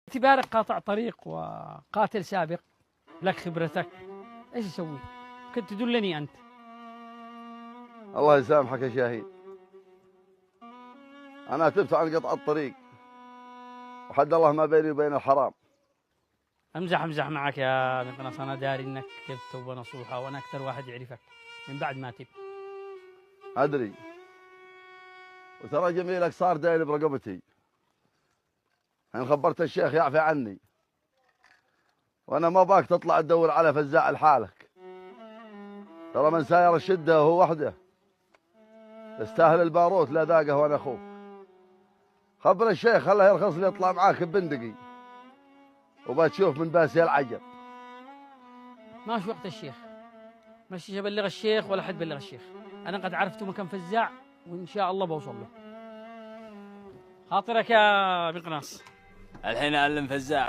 باعتبارك قاطع طريق وقاتل سابق، لك خبرتك، ايش اسوي؟ كنت تدلني انت. الله يسامحك يا شاهين، أنا تبت عن قطع الطريق وحد الله ما بيني وبين الحرام. امزح معك يا مقناص، انا داري انك تبت توبه نصوحه، وانا اكثر واحد يعرفك من بعد ما تبت. أدري، وترى جميلك صار داير برقبتي. إن خبرت الشيخ يعفي عني، وأنا ما باك تطلع تدور على فزاع لحالك. ترى من ساير الشدة وهو وحده يستاهل الباروت لا ذاقه وأنا أخوك. خبر الشيخ خله يرخص لي يطلع معاك ببندقي، وبتشوف من باسي العجب. ماشي وقت الشيخ، ماشي ابلغ الشيخ ولا حد بلغ الشيخ. انا قد عرفت مكان فزاع وان شاء الله بوصل له. خاطرك يا مقناص. الحين أعلم فزاع.